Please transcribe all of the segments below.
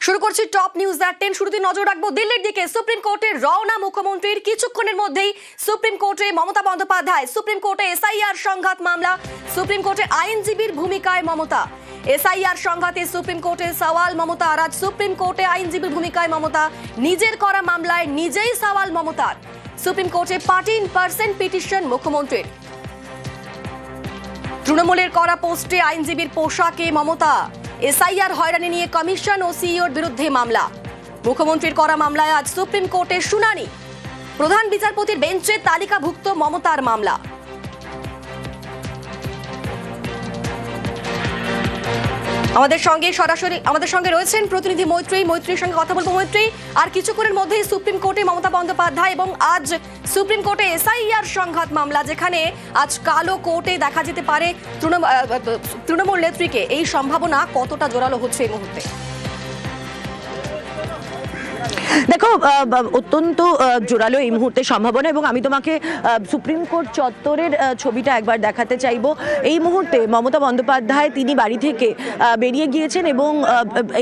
শুরু করছি top news that 10। শুরুতে নজর রাখবো দিল্লির দিকে। সুপ্রিম কোর্টের রওনা মুখ্যমন্ত্রীর। কিছুক্ষণের মধ্যেই সুপ্রিম কোর্টে মমতা বন্দ্যোপাধ্যায়। সুপ্রিম কোর্টে এসআইআর সংঘাত মামলা। সুপ্রিম কোর্টে আইনজীবীর ভূমিকায় মমতা। এসআইআর সংঘাতে সুপ্রিম কোর্টে সওয়াল মমতা। আজ সুপ্রিম কোর্টে আইনজীবীর ভূমিকায় মমতা। নিজের করা মামলায় নিজেই সওয়াল মমতার। সুপ্রিম কোর্টে পার্টি ইন পার্সন পিটিশন মুখ্যমন্ত্রীর। তৃণমূলের করা পোস্টে আইনজীবীর পোশাকে মমতা। এসআইআর হয়রানি নিয়ে কমিশন ও সিইওর বিরুদ্ধে মামলা। মুখ্যমন্ত্রীর করা মামলায় আজ সুপ্রিম কোর্টে শুনানি। প্রধান বিচারপতির বেঞ্চে তালিকাভুক্ত মমতার মামলা। আমাদের সঙ্গে রয়েছেন প্রতিনিধি মৈত্রীর সঙ্গে কথা বলবো। মৈত্রী, আর কিছুক্ষণের মধ্যেই সুপ্রিম কোর্টে মমতা বন্দ্যোপাধ্যায় এবং আজ সুপ্রিম কোর্টে এসআইআর সংঘাত মামলা, যেখানে আজ কালো কোর্টে দেখা যেতে পারে তৃণমূল নেত্রীকে। এই সম্ভাবনা কতটা জোরালো হচ্ছে এই মুহূর্তে? দেখো, অত্যন্ত জোরালো এই মুহূর্তে সম্ভাবনা, এবং আমি তোমাকে সুপ্রিম কোর্ট চত্বরের ছবিটা একবার দেখাতে চাইবো। এই মুহূর্তে মমতা বন্দ্যোপাধ্যায় তিনি বাড়ি থেকে বেরিয়ে গিয়েছেন এবং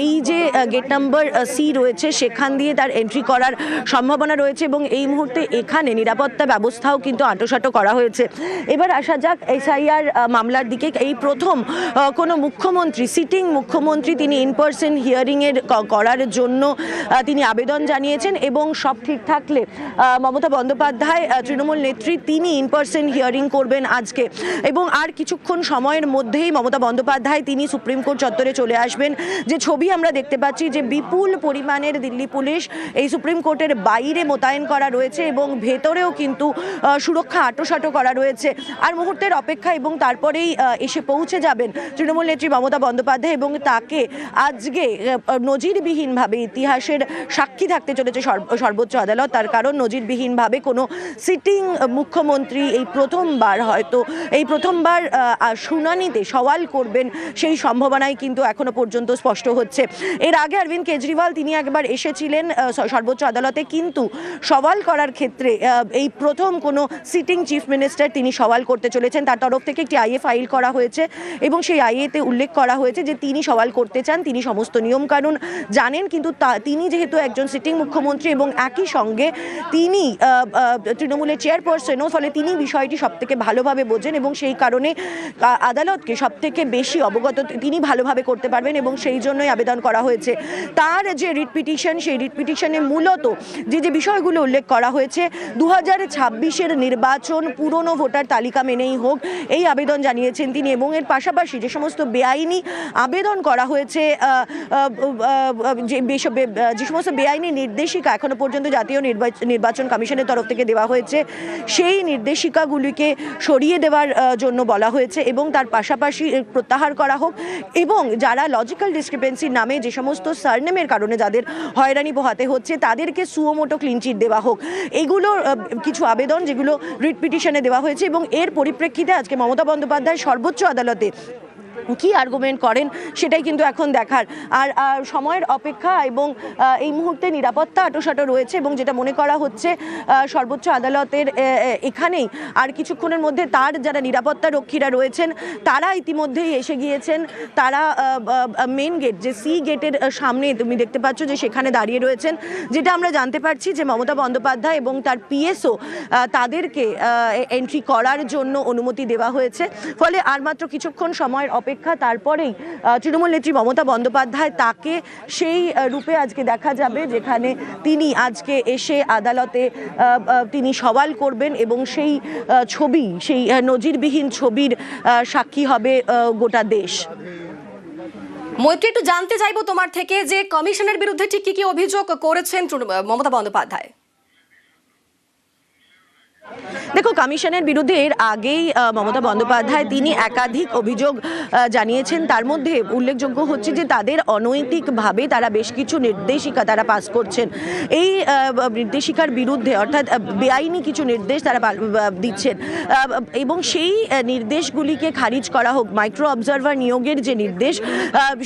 এই যে গেট নাম্বার সি রয়েছে সেখান দিয়ে তার এন্ট্রি করার সম্ভাবনা রয়েছে, এবং এই মুহূর্তে এখানে নিরাপত্তা ব্যবস্থাও কিন্তু আঁটোসাঁটো করা হয়েছে। এবার আসা যাক এসআইআর মামলার দিকে। এই প্রথম কোনো মুখ্যমন্ত্রী, সিটিং মুখ্যমন্ত্রী, তিনি ইন পার্সন হিয়ারিংয়ের করার জন্য তিনি আবেদন জানিয়েছেন, এবং সব ঠিক থাকলে মমতা বন্দ্যোপাধ্যায় তৃণমূল নেত্রী তিনি ইন পার্সন হিয়ারিং করবেন আজকে, এবং আর কিছুক্ষণ সময়ের মধ্যেই মমতা বন্দ্যোপাধ্যায় তিনি সুপ্রিম কোর্ট চত্বরে চলে আসবেন। যে ছবি আমরা দেখতে পাচ্ছি, যে বিপুল পরিমাণের দিল্লি পুলিশ এই সুপ্রিম কোর্টের বাইরে মোতায়েন করা রয়েছে, এবং ভেতরেও কিন্তু সুরক্ষা আঁটোসাঁটো করা রয়েছে। আর মুহূর্তের অপেক্ষা, এবং তারপরেই এসে পৌঁছে যাবেন তৃণমূল নেত্রী মমতা বন্দ্যোপাধ্যায়, এবং তাকে আজকে নজিরবিহীনভাবে ইতিহাসের সাক্ষী থাকতে চলেছে সর্বোচ্চ আদালত। তার কারণ নজিরবিহীনভাবে কোনো সিটিং মুখ্যমন্ত্রী এই প্রথমবার শুনানিতে সওয়াল করবেন, সেই সম্ভাবনাই কিন্তু এখনো পর্যন্ত স্পষ্ট হচ্ছে। এর আগে অরবিন্দ কেজরিওয়াল তিনি একবার এসেছিলেন সর্বোচ্চ আদালতে, কিন্তু সওয়াল করার ক্ষেত্রে এই প্রথম কোনো সিটিং চিফ মিনিস্টার তিনি সওয়াল করতে চলেছেন। তার তরফ থেকে একটি আইএ ফাইল করা হয়েছে, এবং সেই আইএতে উল্লেখ করা হয়েছে যে তিনি সওয়াল করতে চান, তিনি সমস্ত নিয়মকানুন জানেন, কিন্তু তিনি যেহেতু একজন সিটিং মুখ্যমন্ত্রী এবং একই সঙ্গে তিনি তৃণমূলের চেয়ারপারসনও, ফলে তিনি বিষয়টি সবথেকে ভালোভাবে বোঝেন, এবং সেই কারণে আদালতকে সবথেকে বেশি অবগত তিনি ভালোভাবে করতে পারবেন, এবং সেই জন্যই আবেদন করা হয়েছে। তার যে রিট পিটিশন, সেই রিট পিটিশনে মূলত যে বিষয়গুলো উল্লেখ করা হয়েছে, 2026-এর নির্বাচন পুরনো ভোটার তালিকা মেনেই হোক, এই আবেদন জানিয়েছেন তিনি। এবং এর পাশাপাশি যে সমস্ত বেআইনি আবেদন করা হয়েছে, যে সমস্ত বেআইনি নির্দেশিকা এখনো পর্যন্ত জাতীয় নির্বাচন কমিশনের তরফ থেকে দেওয়া হয়েছে, সেই নির্দেশিকাগুলিকে সরিয়ে দেওয়ার জন্য বলা হয়েছে, এবং তার পাশাপাশি প্রত্যাহার করা হোক, এবং যারা লজিক্যাল ডিসক্রিপেন্সির নামে যে সমস্ত সারনেমের কারণে যাদের হয়রানি পোহাতে হচ্ছে তাদেরকে সুমোটো ক্লিনচিট দেওয়া হোক। এগুলো কিছু আবেদন যেগুলো রিট পিটিশনে দেওয়া হয়েছে, এবং এর পরিপ্রেক্ষিতে আজকে মমতা বন্দ্যোপাধ্যায় সর্বোচ্চ আদালতে কি আর্গুমেন্ট করেন সেটাই কিন্তু এখন দেখার। আর সময়ের অপেক্ষা, এবং এই মুহূর্তে নিরাপত্তা আঁটোসাঁটো রয়েছে, এবং যেটা মনে করা হচ্ছে সর্বোচ্চ আদালতের এখানেই আর কিছুক্ষণের মধ্যে তার যারা নিরাপত্তা রক্ষীরা রয়েছেন তারা ইতিমধ্যেই এসে গিয়েছেন। তারা মেন গেট, যে সি গেটের সামনে তুমি দেখতে পাচ্ছ যে সেখানে দাঁড়িয়ে রয়েছেন। যেটা আমরা জানতে পারছি যে মমতা বন্দ্যোপাধ্যায় এবং তার পিএসও তাদেরকে এন্ট্রি করার জন্য অনুমতি দেওয়া হয়েছে। ফলে আর মাত্র কিছুক্ষণ সময়ের অপেক্ষা, তারপরেই তৃণমূল নেত্রী মমতা বন্দ্যোপাধ্যায় তাকে সেই রূপে আজকে দেখা যাবে যেখানে তিনি আজকে এসে আদালতে তিনি সওয়াল করবেন, এবং সেই ছবি, সেই নজিরবিহীন ছবির সাক্ষী হবে গোটা দেশ। মৈত্রী, একটু জানতে চাইবো তোমার থেকে যে কমিশনের বিরুদ্ধে ঠিক কি অভিযোগ করেছেন মমতা বন্দ্যোপাধ্যায়? দেখো, কমিশনের বিরুদ্ধে এর আগেই মমতা বন্দ্যোপাধ্যায় তিনি একাধিক অভিযোগ জানিয়েছেন। তার মধ্যে উল্লেখযোগ্য হচ্ছে যে তাদের অনৈতিকভাবে তারা বেশ কিছু নির্দেশিকা তারা পাস করছেন। এই নির্দেশিকার বিরুদ্ধে, অর্থাৎ বেআইনি কিছু নির্দেশ তারা দিচ্ছেন, এবং সেই নির্দেশগুলিকে খারিজ করা হোক। মাইক্রো অবজারভার নিয়োগের যে নির্দেশ,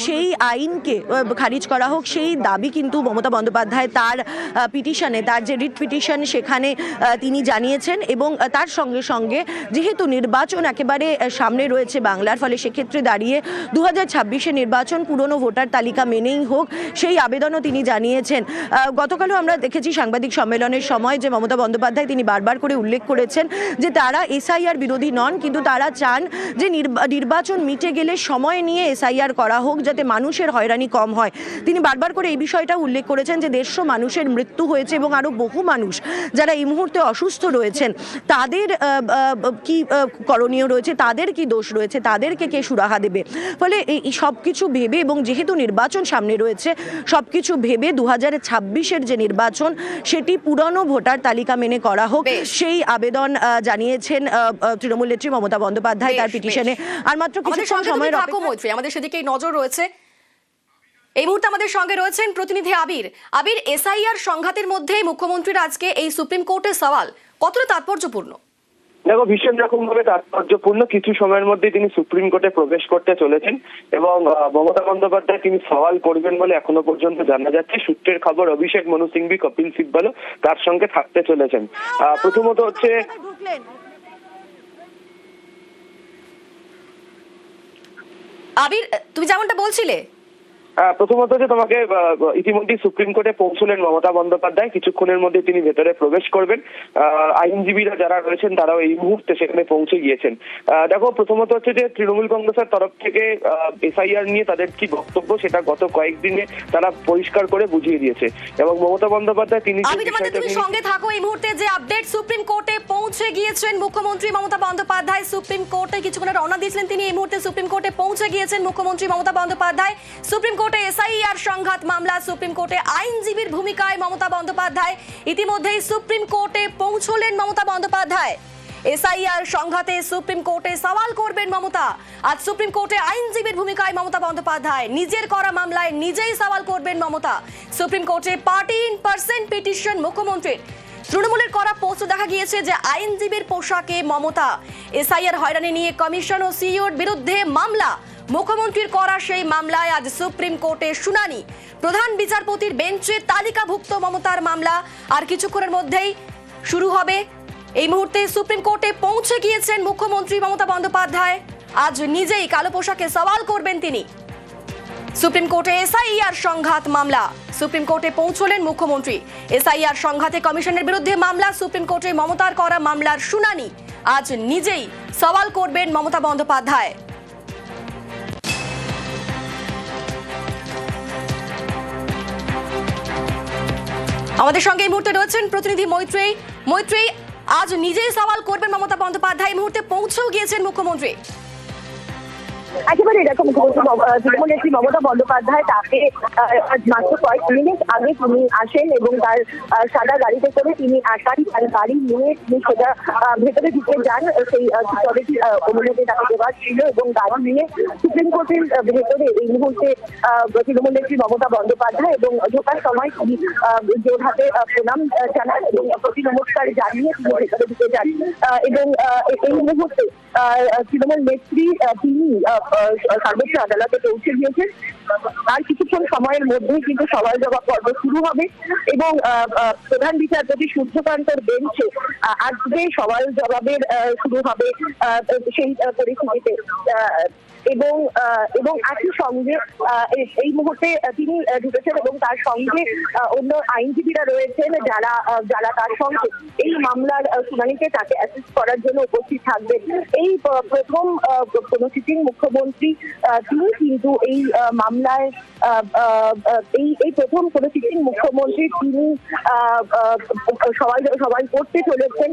সেই আইনকে খারিজ করা হোক, সেই দাবি কিন্তু মমতা বন্দ্যোপাধ্যায় তার পিটিশনে, তার যে রিট পিটিশন সেখানে তিনি জানিয়েছেন। জানিয়েছেন এবং তার সঙ্গে সঙ্গে যেহেতু নির্বাচন একেবারে সামনে রয়েছে বাংলার, ফলে সেক্ষেত্রে দাঁড়িয়ে 2026-এ নির্বাচন পুরনো ভোটার তালিকা মেনেই হোক সেই আবেদনও তিনি জানিয়েছেন। গতকালও আমরা দেখেছি সাংবাদিক সম্মেলনের সময় যে মমতা বন্দ্যোপাধ্যায় তিনি বারবার করে উল্লেখ করেছেন যে তারা এসআইআর বিরোধী নন, কিন্তু তারা চান যে নির্বাচন মিটে গেলে সময় নিয়ে এসআইআর করা হোক যাতে মানুষের হয়রানি কম হয়। তিনি বারবার করে এই বিষয়টা উল্লেখ করেছেন যে 150 মানুষের মৃত্যু হয়েছে এবং আরও বহু মানুষ যারা এই মুহূর্তে অসুস্থ রয়েছেন, তাদের কি করণীয় রয়েছে, তাদের কি দোষ রয়েছে, তাদেরকে কে সুরাহা দেবে। ফলে এই সব কিছু ভেবে এবং যেহেতু নির্বাচন সামনে রয়েছে সব কিছু ভেবে 2026-এর যে নির্বাচন সেটি পুরনো ভোটার তালিকা মেনে করা হোক সেই আবেদন জানিয়েছেন তৃণমূল নেত্রী মমতা বন্দ্যোপাধ্যায় তার পিটিশনে। আর মাত্র কিছুক্ষণ সময়ের অপেক্ষা আমাদের সেদিকেই নজর রয়েছে। এই মুহূর্তে আমাদের সঙ্গে রয়েছেন প্রতিনিধি আবির। আবির, এসআইআর সংঘাতের মধ্যে মুখ্যমন্ত্রীর আজকে এই সুপ্রিম কোর্টের সওয়াল কতটা তাৎপর্যপূর্ণ? দেখো, ভীষণ রকম ভাবে তাৎপর্যপূর্ণ। কিছু সময়ের মধ্যে তিনি সুপ্রিম কোর্টে প্রবেশ করতে চলেছেন এবং মমতা বন্দ্যোপাধ্যায় তিনি সওয়াল করবেন বলে এখনো পর্যন্ত জানা যাচ্ছে। সূত্রের খবর অভিষেক মনু সিংভি, কপিল সিব্বলও তার সঙ্গে থাকতে চলেছেন। প্রথমত হচ্ছে আবির, তুমি যেমনটা বলছিলে, প্রথমত যে তোমাকে ইতিমধ্যে সুপ্রিম কোর্টে পৌঁছলেন মমতা বন্দ্যোপাধ্যায়, কিছুক্ষণের মধ্যে তিনি ভেতরে প্রবেশ করবেন। আইনজীবীরা যারা রয়েছেন তারাও এই মুহূর্তে সেখানে পৌঁছে গিয়েছেন। দেখো, প্রথমত হচ্ছে যে তৃণমূল কংগ্রেসের তরফ থেকে এসআইআর নিয়ে তাদের কি বক্তব্য সেটা গত কয়েকদিনে তারা পরিষ্কার করে বুঝিয়ে দিয়েছে এবং মমতা বন্দ্যোপাধ্যায় তিনি সঙ্গে থাকো। এই মুহূর্তে যে আপডেট, সুপ্রিম কোর্টে পৌঁছে গিয়েছেন মুখ্যমন্ত্রী মমতা বন্দ্যোপাধ্যায়। সুপ্রিম কোর্টে কিছুক্ষণ রওনা দিয়েছিলেন তিনি, এই মুহূর্তে সুপ্রিম কোর্টে পৌঁছে গিয়েছেন মুখ্যমন্ত্রী মমতা বন্দ্যোপাধ্যায়। সুপ্রিম কোর্টে এসআইআর সংঘাত মামলা, সুপ্রিম কোর্টে আইনজীবীর ভূমিকায় মমতা বন্দ্যোপাধ্যায়। ইতিমধ্যেই সুপ্রিম কোর্টে পৌঁছলেন মমতা বন্দ্যোপাধ্যায়। এসআইআর সংঘাতে সুপ্রিম কোর্টে সওয়াল করবেন মমতা। আজ সুপ্রিম কোর্টে আইনজীবীর ভূমিকায় মমতা বন্দ্যোপাধ্যায়, নিজের করা মামলায় নিজেই সওয়াল করবেন মমতা। সুপ্রিম কোর্টে পার্টি ইন পার্সন পিটিশন মুখ্যমন্ত্রীর। তৃণমূলের করা পোস্ট দেখা গিয়েছে যে আইনজীবীর পোশাকে মমতা। এসআইআর হয়রানি নিয়ে কমিশন ও সিইওর বিরুদ্ধে মামলা, মুখ্যমন্ত্রীর করা সেই মামলায় আজ সুপ্রিম কোর্টে শুনানি। প্রধান বিচারপতির বেঞ্চে তালিকাভুক্ত মমতার মামলা আর কিছুক্ষণের মধ্যেই শুরু হবে। এই মুহূর্তে সুপ্রিম কোর্টে পৌঁছে গিয়েছেন মুখ্যমন্ত্রী মমতা বন্দ্যোপাধ্যায়। আজ নিজেই কালো পোশাকে সওয়াল করবেন তিনি। সুপ্রিম কোর্টে এসআইআর সংঘাত মামলা, সুপ্রিম কোর্টে পৌঁছলেন মুখ্যমন্ত্রী। এসআইআর সংঘাতে কমিশনের বিরুদ্ধে মামলা, সুপ্রিম কোর্টে মমতার করা মামলার শুনানি। আজ নিজেই সওয়াল করবেন মমতা বন্দ্যোপাধ্যায়। আমাদের সঙ্গে এই মুহূর্তে রয়েছেন প্রতিনিধি মৈত্রী। মৈত্রী, আজ নিজেই সওয়াল করবেন মমতা বন্দ্যোপাধ্যায়, এই মুহূর্তে পৌঁছেও গিয়েছেন মুখ্যমন্ত্রী। একেবারে এরকম তৃণমূল নেত্রী মমতা বন্দ্যোপাধ্যায় তাকে মাত্র কয়েক মিনিট আগে তিনি আসেন এবং তার সাদা গাড়িতে করে তিনি আসান। তার গাড়ি নিয়ে তিনি সোজা ভেতরে ঢুকে যান। সেই সিকিউরিটি অনুমতি তাকে দেওয়া ছিল এবং গাড়ি নিয়ে সুপ্রিম কোর্টের ভেতরে এই মুহূর্তে তৃণমূল নেত্রী মমতা বন্দ্যোপাধ্যায় এবং ঢোকার সময় তিনি জোর হাতে প্রণাম জানান এবং প্রতি নমস্কার জানিয়ে তিনি ভেতরে ঢুকে যান এবং এই মুহূর্তে তৃণমূল নেত্রী তিনি সর্বোচ্চ আদালতে পৌঁছে গিয়েছেন। আর কিছুক্ষণ সময়ের মধ্যেই কিন্তু সওয়াল জবাব পর্ব শুরু হবে এবং প্রধান বিচারপতি সূর্যকান্তর বেঞ্চে আজকে সওয়াল জবাবের শুরু হবে সেই পরিস্থিতিতে। এবং একই সঙ্গে এই মুহূর্তে তিনি ঢুকেছেন এবং তার সঙ্গে অন্য আইনজীবীরা রয়েছেন যারা তার সঙ্গে এই মামলার শুনানিতে তাকে অ্যাসিস্ট করার জন্য উপস্থিত থাকবেন। এই প্রথম কোন সিটিং মুখ্যমন্ত্রী তিনি কিন্তু এই মামলায় এই প্রথম কোন সিটিং মুখ্যমন্ত্রী তিনি সবাই করতে চলেছেন।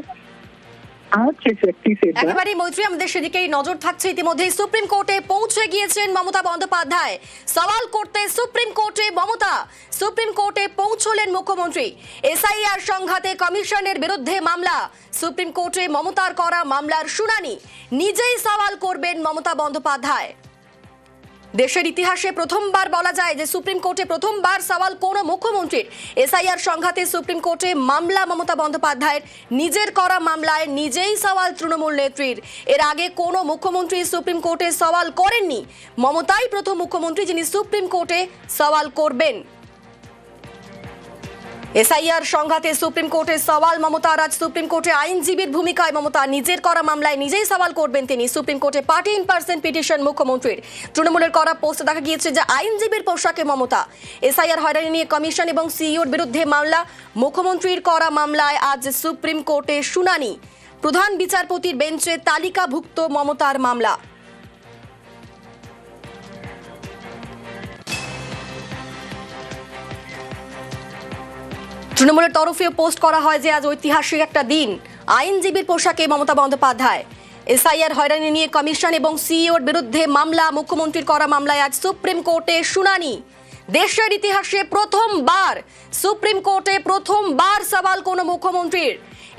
একেবারে মৈত্রী, আমাদের সেদিকেই নজর থাকছে। ইতিমধ্যেই সুপ্রিম কোর্টে পৌঁছে গিয়েছেন মমতা বন্দ্যোপাধ্যায়। সওয়াল করতে সুপ্রিম কোর্টে মমতা। সুপ্রিম কোর্টে পৌঁছলেন মুখ্যমন্ত্রী। এসআইআর সংঘাতে কমিশনের বিরুদ্ধে মামলা, সুপ্রিম কোর্টে মমতার করা মামলার শুনানি। নিজেই সওয়াল করবেন মমতা বন্দ্যোপাধ্যায়। দেশের ইতিহাসে প্রথমবার বলা যায় যে সুপ্রিম কোর্টে প্রথমবার সওয়াল কোন মুখ্যমন্ত্রীর। এসআইআর সংঘাতে সুপ্রিম কোর্টে মামলা মমতা বন্দ্যোপাধ্যায়ের। নিজের করা মামলায় নিজেই সওয়াল তৃণমূল নেত্রীর। এর আগে কোন মুখ্যমন্ত্রী সুপ্রিম কোর্টে সওয়াল করেননি। মমতাই প্রথম মুখ্যমন্ত্রী যিনি সুপ্রিম কোর্টে সওয়াল করবেন। এসআইআর সংঘাতে সুপ্রিম কোর্টের সওয়াল মমতার। আজ সুপ্রিম কোর্টে আইনজীবীর ভূমিকায় মমতা। নিজের করা মামলায় নিজেই সওয়াল করবেন তিনি। সুপ্রিম কোর্টে পার্টি ইন পার্সন পিটিশন মুখ্যমন্ত্রীর। তৃণমূলের করা পোস্টে দেখা গিয়েছে যে আইনজীবীর পোশাকে মমতা। এসআইআর হয়রানি নিয়ে কমিশন এবং সিইওর বিরুদ্ধে মামলা। মুখ্যমন্ত্রীর করা মামলায় আজ সুপ্রিম কোর্টে শুনানি। প্রধান বিচারপতির বেঞ্চে তালিকাভুক্ত মমতার মামলা। তৃণমূলের তরফে পোস্ট করা হয় যে আজ ঐতিহাসিক একটা দিন। আইনজীবীর পোশাকে মমতা বন্দ্যোপাধ্যায়। এসআইআর হয়রানি নিয়ে কমিশন এবং সিইওর বিরুদ্ধে মামলা। মুখ্যমন্ত্রীর করা মামলায় আজ সুপ্রিম কোর্টে শুনানি। দেশের ইতিহাসে প্রথমবার সুপ্রিম কোর্টে সওয়াল কোন মুখ্যমন্ত্রীর।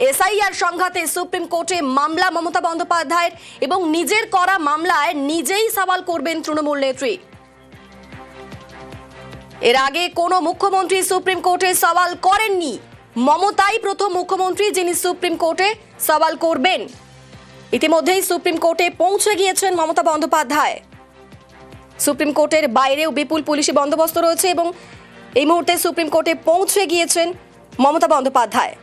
এসআইআর সংঘাতে সুপ্রিম কোর্টে মামলা মমতা বন্দ্যোপাধ্যায়ের এবং নিজের করা মামলায় নিজেই সওয়াল করবেন তৃণমূল নেত্রী। এর আগে কোনো মুখ্যমন্ত্রী সুপ্রিম কোর্টে সওয়াল করেননি। মমতাই প্রথম মুখ্যমন্ত্রী যিনি সুপ্রিম কোর্টে সওয়াল করবেন। ইতিমধ্যেই সুপ্রিম কোর্টে পৌঁছে গিয়েছেন মমতা বন্দ্যোপাধ্যায়। সুপ্রিম কোর্টের বাইরেও বিপুল পুলিশি বন্দোবস্ত রয়েছে এবং এই মুহূর্তে সুপ্রিম কোর্টে পৌঁছে গিয়েছেন মমতা বন্দ্যোপাধ্যায়।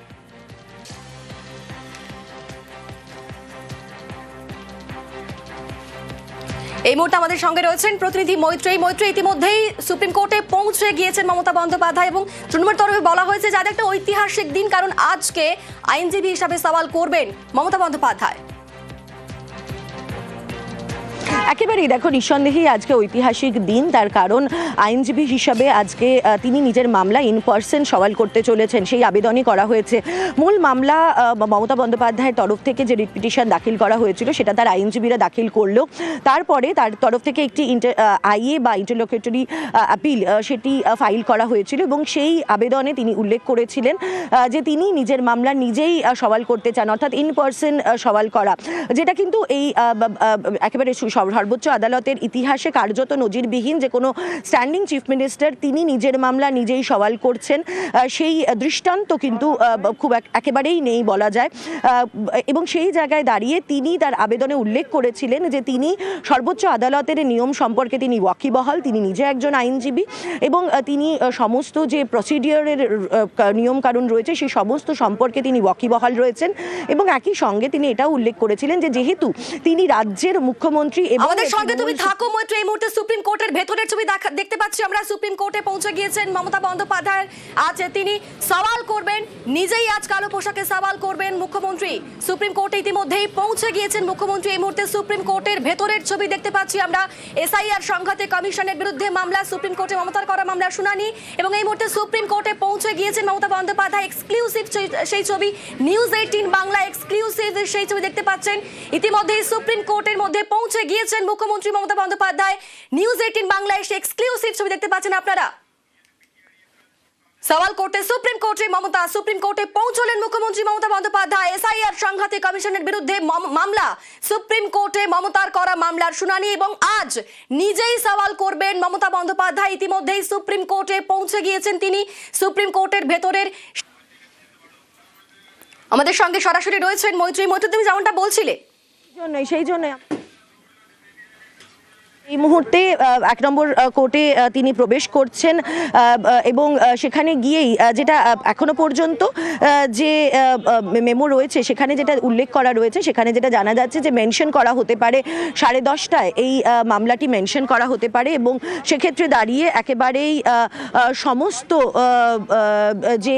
এই মুহূর্তে আমাদের সঙ্গে রয়েছেন প্রতিনিধি মৈত্রেয়ী। মৈত্রেয়ী, ইতিমধ্যেই সুপ্রিম কোর্টে পৌঁছে গিয়েছেন মমতা বন্দ্যোপাধ্যায় এবং তৃণমূলের তরফে বলা হয়েছে যে একটা ঐতিহাসিক দিন, কারণ আজকে আইনজীবী হিসাবে সওয়াল করবেন মমতা বন্দ্যোপাধ্যায়। একেবারেই দেখো, নিঃসন্দেহেই আজকে ঐতিহাসিক দিন। তার কারণ আইনজীবী হিসাবে আজকে তিনি নিজের মামলা ইন পার্সন সওয়াল করতে চলেছেন। সেই আবেদনই করা হয়েছে। মূল মামলা মমতা বন্দ্যোপাধ্যায়ের তরফ থেকে যে রিট পিটিশন দাখিল করা হয়েছিল সেটা তার আইনজীবীরা দাখিল করলো। তারপরে তার তরফ থেকে একটি আইএ বা ইন্টারলোকুটরি আপিল সেটি ফাইল করা হয়েছিল এবং সেই আবেদনে তিনি উল্লেখ করেছিলেন যে তিনি নিজের মামলা নিজেই সওয়াল করতে চান, অর্থাৎ ইন পার্সন সওয়াল করা, যেটা কিন্তু এই একেবারে সর্বোচ্চ আদালতের ইতিহাসে কার্যত নজিরবিহীন। যে কোনো স্ট্যান্ডিং চিফ মিনিস্টার তিনি নিজের মামলা নিজেই সওয়াল করছেন, সেই দৃষ্টান্ত কিন্তু খুব একেবারেই নেই বলা যায়। এবং সেই জায়গায় দাঁড়িয়ে তিনি তার আবেদনে উল্লেখ করেছিলেন যে তিনি সর্বোচ্চ আদালতের নিয়ম সম্পর্কে তিনি ওয়াকিবহাল। তিনি নিজে একজন আইনজীবী এবং তিনি সমস্ত যে প্রসিডিওরের নিয়মকানুন রয়েছে সেই সমস্ত সম্পর্কে তিনি ওয়াকিবহাল রয়েছেন। এবং একই সঙ্গে তিনি এটাও উল্লেখ করেছিলেন যে যেহেতু তিনি রাজ্যের মুখ্যমন্ত্রী। আমাদের সঙ্গে তুমি থাকো মৈত্র। এই মুহূর্তে সুপ্রিম কোর্টের ভেতরের ছবি দেখতে পাচ্ছি আমরা। সুপ্রিম কোর্টে পৌঁছে গিয়েছেন মমতা বন্দ্যোপাধ্যায়। আজ তিনি সওয়াল করবেন, নিজেই আজ কালো পোশাকে সওয়াল করবেন মুখ্যমন্ত্রী। সুপ্রিম কোর্টে ইতিমধ্যেই পৌঁছে গিয়েছেন মুখ্যমন্ত্রী। এই মুহূর্তে সুপ্রিম কোর্টের ভেতরের ছবি দেখতে পাচ্ছি আমরা। এসআইআর সংঘাতে কমিশনের বিরুদ্ধে মামলা। সুপ্রিম কোর্টে মমতার করা মামলার শুনানি এবং এই মুহূর্তে সুপ্রিম কোর্টে পৌঁছে গিয়েছেন মমতা বন্দ্যোপাধ্যায়। এক্সক্লুসিভ সেই ছবি, নিউজ 18 বাংলা এক্সক্লুসিভ সেই ছবি দেখতে পাচ্ছেন। ইতিমধ্যেই সুপ্রিম কোর্টের মধ্যে পৌঁছে গিয়েছেন মুখ্যমন্ত্রী মমতা বন্দ্যোপাধ্যায়। নিউজ 18 বাংলায় এসে এক্সক্লুসিভ ছবি দেখতে পাচ্ছেন আপনারা। সওয়াল করতে সুপ্রিম কোর্টে মমতা। সুপ্রিম কোর্টে পৌঁছলেন মুখ্যমন্ত্রী মমতা বন্দ্যোপাধ্যায়। এসআইআর সংঘাতে কমিশনের বিরুদ্ধে মামলা। সুপ্রিম কোর্টে মমতার করা মামলার শুনানি এবং আজ নিজেই সওয়াল করবেন মমতা বন্দ্যোপাধ্যায়। ইতিমধ্যেই সুপ্রিম কোর্টে পৌঁছে গিয়েছেন তিনি। সুপ্রিম কোর্টের ভেতরের আমাদের সঙ্গে সরাসরি রয়েছেন মৈত্রেয়ী। মৈত্রেয়ী, তুমি যেমনটা বলছিলে সেই জন্য এই মুহূর্তে 1 নম্বর কোর্টে তিনি প্রবেশ করছেন এবং সেখানে গিয়েই যেটা এখনো পর্যন্ত যে মেমো রয়েছে সেখানে যেটা উল্লেখ করা রয়েছে, সেখানে যেটা জানা যাচ্ছে যে মেনশন করা হতে পারে 10:30টায় এই মামলাটি মেনশন করা হতে পারে এবং সেক্ষেত্রে দাঁড়িয়ে একেবারেই সমস্ত যে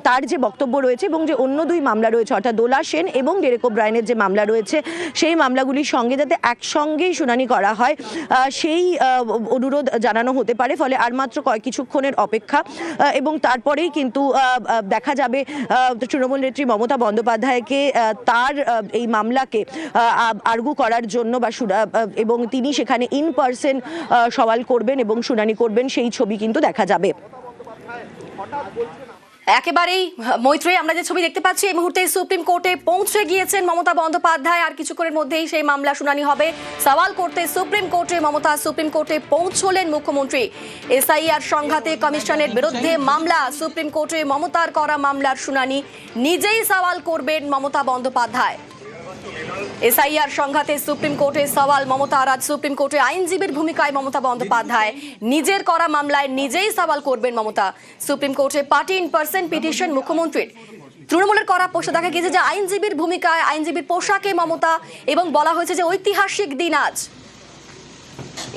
তার যে বক্তব্য রয়েছে এবং যে অন্য 2 মামলা রয়েছে, অর্থাৎ দোলা সেন এবং ডেরেক ওব্রায়েনের যে মামলা রয়েছে সেই মামলাগুলির সঙ্গে যাতে একসঙ্গেই শুনানি করা হয় সেই অনুরোধ জানানো হতে পারে। ফলে আর মাত্র কিছুক্ষণের অপেক্ষা এবং তারপরেই কিন্তু দেখা যাবে তৃণমূল নেত্রী মমতা বন্দ্যোপাধ্যায়কে তার এই মামলাকে আর্গু করার জন্য বা এবং তিনি সেখানে ইন পার্সন সওয়াল করবেন এবং শুনানি করবেন, সেই ছবি কিন্তু দেখা যাবে। একেবারেই মৈত্রেয়ী, আমরা যে ছবি দেখতে পাচ্ছি এই মুহূর্তে সুপ্রিম কোর্টে পৌঁছে গিয়েছেন মমতা বন্দ্যোপাধ্যায়। আর কিছুক্ষণের মধ্যেই সেই মামলা শুনানি হবে। সওয়াল করতে সুপ্রিম কোর্টে মমতা। সুপ্রিম কোর্টে পৌঁছলেন মুখ্যমন্ত্রী। এসআইআর সংঘাতে কমিশনের বিরুদ্ধে মামলা। সুপ্রিম কোর্টে মমতার করা মামলার শুনানি নিজেই সওয়াল করবেন মমতা বন্দ্যোপাধ্যায়। এসআইআর সংঘাতে সুপ্রিম কোর্টে সওয়াল মমতার। আজ সুপ্রিম কোর্টে আইনজীবীর ভূমিকায় মমতা বন্দ্যোপাধ্যায় নিজের করা মামলায় নিজেই সওয়াল করবেন মমতা। সুপ্রিম কোর্টে পার্টি ইন পার্সন পিটিশন মুখ্যমন্ত্রীর। তৃণমূলের করা পোশাক দেখা গিয়েছে যে আইনজীবীর ভূমিকায়, আইনজীবীর পোশাকে মমতা, এবং বলা হয়েছে যে ঐতিহাসিক দিন আজ।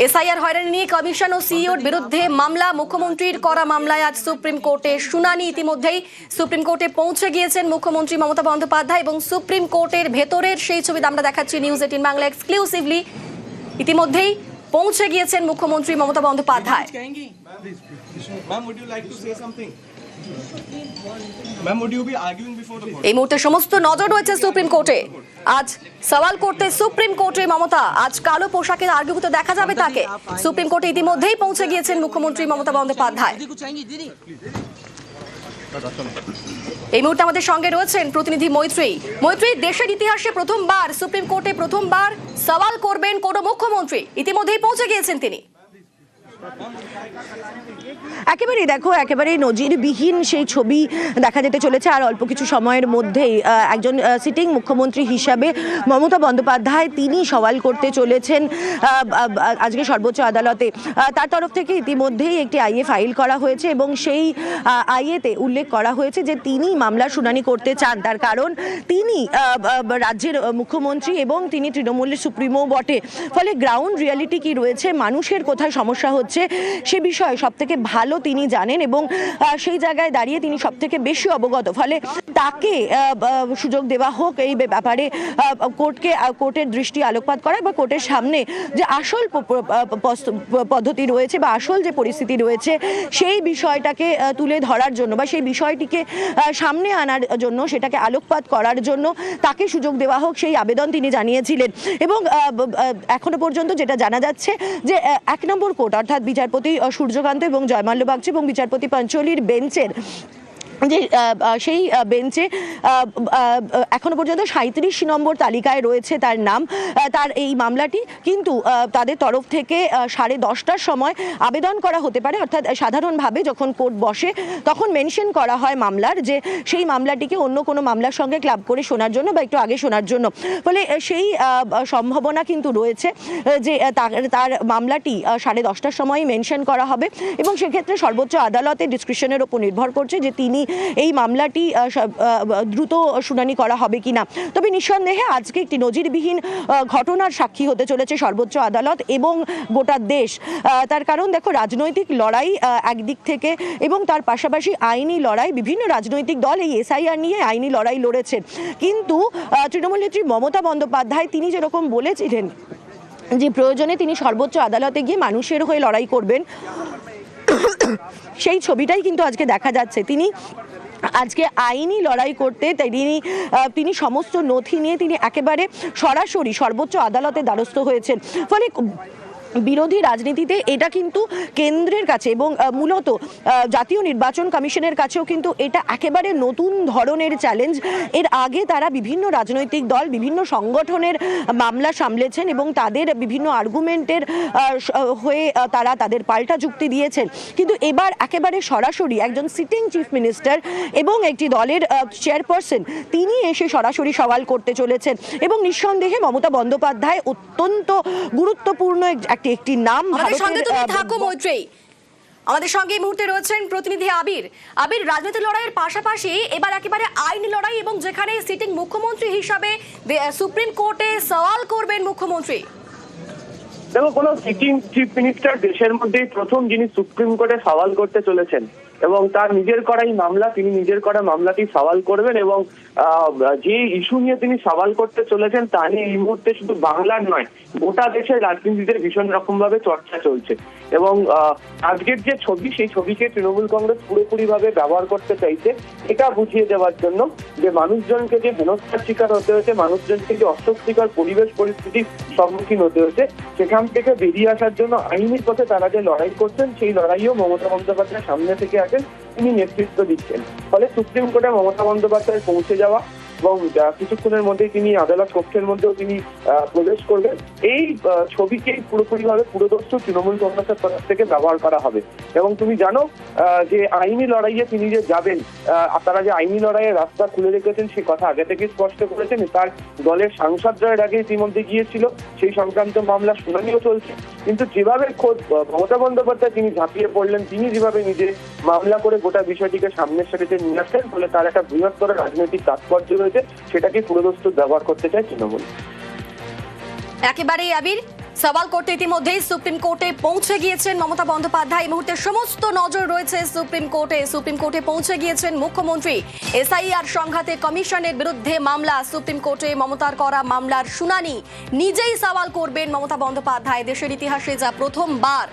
এসআইআর হয়রানি নিয়ে কমিশন ও সিইওর বিরুদ্ধে মামলা, মুখ্যমন্ত্রীর করা মামলায় আজ সুপ্রিম কোর্টে শুনানি। ইতিমধ্যেই সুপ্রিম কোর্টে পৌঁছে গিয়েছেন মুখ্যমন্ত্রী মমতা বন্দ্যোপাধ্যায় এবং সুপ্রিম কোর্টের ভেতরের সেই ছবি আমরা দেখাচ্ছি নিউজ 18 বাংলা এক্সক্লুসিভলি। ইতিমধ্যেই পৌঁছে গিয়েছেন মুখ্যমন্ত্রী মমতা বন্দ্যোপাধ্যায়। এই মুহূর্তে সমস্ত নজর রয়েছে সুপ্রিম কোর্টে। আজ সওয়াল করতে সুপ্রিম কোর্টে মমতা। আজ কালো পোশাকে আর্গুতে দেখা যাবে তাকে। সুপ্রিম কোর্টে ইতিমধ্যেই পৌঁছে গিয়েছেন মুখ্যমন্ত্রী মমতা বন্দ্যোপাধ্যায়। এই মুহূর্তে আমাদের সঙ্গে রয়েছেন প্রতিনিধি মৈত্রী। মৈত্রী, দেশের ইতিহাসে প্রথমবার সুপ্রিম কোর্টে প্রথমবার সওয়াল করবেন কোন মুখ্যমন্ত্রী, ইতিমধ্যেই পৌঁছে গিয়েছেন তিনি। একেবারেই দেখো, একেবারেই নজিরবিহীন সেই ছবি দেখা যেতে চলেছে। আর অল্প কিছু সময়ের মধ্যেই একজন সিটিং মুখ্যমন্ত্রী হিসাবে মমতা বন্দ্যোপাধ্যায় তিনি সওয়াল করতে চলেছেন আজকে সর্বোচ্চ আদালতে। তার তরফ থেকে ইতিমধ্যেই একটি আইএ ফাইল করা হয়েছে এবং সেই আইএতে উল্লেখ করা হয়েছে যে তিনি মামলার শুনানি করতে চান। তার কারণ তিনি রাজ্যের মুখ্যমন্ত্রী এবং তিনি তৃণমূলের সুপ্রিমো বটে। ফলে গ্রাউন্ড রিয়ালিটি কি রয়েছে, মানুষের কোথায় সমস্যা হচ্ছে সে বিষয়ে সব থেকে ভালো তিনি জানেন এবং সেই জায়গায় দাঁড়িয়ে তিনি সব থেকে বেশি অবগত। ফলে তাকে সুযোগ দেওয়া হোক এই ব্যাপারে কোর্টের দৃষ্টি আলোকপাত করা বা কোর্টের সামনে যে আসল পদ্ধতি রয়েছে বা আসল যে পরিস্থিতি রয়েছে সেই বিষয়টাকে তুলে ধরার জন্য বা সেই বিষয়টিকে সামনে আনার জন্য, সেটাকে আলোকপাত করার জন্য তাকে সুযোগ দেওয়া হোক সেই আবেদন তিনি জানিয়েছিলেন। এবং এখনো পর্যন্ত যেটা জানা যাচ্ছে যে 1 নম্বর কোর্ট অর্থাৎ বিচারপতি সূর্যকান্ত এবং জয়মাল্য বাগচি এবং বিচারপতি পাঞ্চলির বেঞ্চের যে সেই বেঞ্চে এখনো পর্যন্ত 37 নম্বর তালিকায় রয়েছে তার নাম, তার এই মামলাটি। কিন্তু তাদের তরফ থেকে 10:30টার সময় আবেদন করা হতে পারে, অর্থাৎ সাধারণভাবে যখন কোর্ট বসে তখন মেনশন করা হয় মামলার যে সেই মামলাটিকে অন্য কোনো মামলার সঙ্গে ক্লাব করে শোনার জন্য বা একটু আগে শোনার জন্য। ফলে সেই সম্ভাবনা কিন্তু রয়েছে যে তার মামলাটি 10:30টার সময় মেনশন করা হবে এবং সেক্ষেত্রে সর্বোচ্চ আদালতের ডিসক্রিপশনের ওপর নির্ভর করছে যে তিনি এই মামলাটি দ্রুত শুনানি করা হবে কিনা। তবে নিঃসন্দেহে আজকে একটি নজিরবিহীন ঘটনার সাক্ষী হতে চলেছে সর্বোচ্চ আদালত এবং গোটা দেশ। তার কারণ দেখো, রাজনৈতিক লড়াই একদিক থেকে এবং তার পাশাপাশি আইনি লড়াই, বিভিন্ন রাজনৈতিক দল এই এসআইআর নিয়ে আইনি লড়াই লড়েছেন। কিন্তু তৃণমূল নেত্রী মমতা বন্দ্যোপাধ্যায় তিনি যেরকম বলেছিলেন যে প্রয়োজনে তিনি সর্বোচ্চ আদালতে গিয়ে মানুষের হয়ে লড়াই করবেন, সেই ছবিটাই কিন্তু আজকে দেখা যাচ্ছে। তিনি আজকে আইনি লড়াই করতে তিনি সমস্ত নথি নিয়ে তিনি একেবারে সরাসরি সর্বোচ্চ আদালতে দ্বারস্থ হয়েছেন। ফলে বিরোধী রাজনীতিতে এটা কিন্তু কেন্দ্রের কাছে এবং মূলত জাতীয় নির্বাচন কমিশনের কাছেও কিন্তু এটা একেবারে নতুন ধরনের চ্যালেঞ্জ। এর আগে তারা বিভিন্ন রাজনৈতিক দল, বিভিন্ন সংগঠনের মামলা সামলেছেন এবং তাদের বিভিন্ন আর্গুমেন্টের হয়ে তারা তাদের পাল্টা যুক্তি দিয়েছেন। কিন্তু এবার একেবারে সরাসরি একজন সিটিং চিফ মিনিস্টার এবং একটি দলের চেয়ারপারসন তিনি এসে সরাসরি সওয়াল করতে চলেছেন এবং নিঃসন্দেহে মমতা বন্দ্যোপাধ্যায় অত্যন্ত গুরুত্বপূর্ণ একটি নাম। আমাদের সঙ্গে তুমি থাকো মৈত্রী। আমাদের সঙ্গে এই মুহূর্তে রয়েছেন প্রতিনিধি আবির। আবির, রাজনৈতিক লড়াইয়ের পাশাপাশি এবার একেবারে আইনি লড়াই এবং যেখানে সিটিং মুখ্যমন্ত্রী হিসাবে সুপ্রিম কোর্টে সওয়াল করবেন মুখ্যমন্ত্রী। দেখো, কোন সিটিং চিফ মিনিস্টার দেশের মধ্যেই প্রথম যিনি সুপ্রিম কোর্টে সওয়াল করতে চলেছেন এবং তার নিজের করা এই মামলা, তিনি নিজের করা মামলাটি সওয়াল করবেন এবং যে ইস্যু নিয়ে তিনি সওয়াল করতে চলেছেন তা নিয়ে এই মুহূর্তে শুধু বাংলার নয় গোটা দেশের রাজনীতিতে ভীষণ রকম ভাবে চর্চা চলছে। এবং আজকের যে ছবি, সেই ছবিকে তৃণমূল কংগ্রেস পুরোপুরি ভাবে ব্যবহার করতে চাইছে এটা বুঝিয়ে দেওয়ার জন্য যে মানুষজনকে যে হেনস্থার শিকার হতে হয়েছে, মানুষজনকে যে অস্বস্তিকর পরিবেশ পরিস্থিতির সম্মুখীন হতে হয়েছে, সেখান থেকে বেরিয়ে আসার জন্য আইনি পথে তারা যে লড়াই করছেন সেই লড়াইও মমতা বন্দ্যোপাধ্যায় সামনে থেকে আছেন, তিনি নেতৃত্ব দিচ্ছেন। ফলে সুপ্রিম কোর্টে মমতা বন্দ্যোপাধ্যায় পৌঁছে যাওয়া এবং কিছুক্ষণের মধ্যেই তিনি আদালত কক্ষের মধ্যেও তিনি প্রবেশ করবেন। এই ছবিকেই পুরোপুরিভাবে পুরোদস্তুর তৃণমূল কংগ্রেসের তরফ থেকে ব্যবহার করা হবে। এবং তুমি জানো যে আইনি লড়াইয়ে তিনি যে যাবেন, তারা যে আইনি লড়াইয়ের রাস্তা খুলে রেখেছেন সে কথা আগে থেকে স্পষ্ট করেছেন। তার দলের সাংসদরা এর আগে ইতিমধ্যে গিয়েছিল, সেই সংক্রান্ত মামলা শুনানিও চলছে। কিন্তু যেভাবে খোদ মমতা বন্দ্যোপাধ্যায় তিনি ঝাঁপিয়ে পড়লেন, তিনি যেভাবে নিজে মামলা করে গোটা বিষয়টিকে সামনের সারিতে নিয়ে আসলেন, ফলে তার একটা বৃহত্তর রাজনৈতিক তাৎপর্য রয়েছে, সেটাকে পুরোদস্তুর ব্যবহার করতে চায় তৃণমূল। একেবারেই আবির, সওয়াল করতে ইতিমধ্যেই সুপ্রিম কোর্টে পৌঁছে গিয়েছেন মমতা বন্দ্যোপাধ্যায়। এই মুহূর্তে সমস্ত নজর রয়েছে সুপ্রিম কোর্টে। সুপ্রিম কোর্টে পৌঁছে গিয়েছেন মুখ্যমন্ত্রী। এসআইআর সংঘাতে কমিশনের বিরুদ্ধে মামলা, সুপ্রিম কোর্টে মমতার করা মামলার শুনানি নিজেই সওয়াল করবেন মমতা বন্দ্যোপাধ্যায়। দেশের ইতিহাসে যা প্রথমবার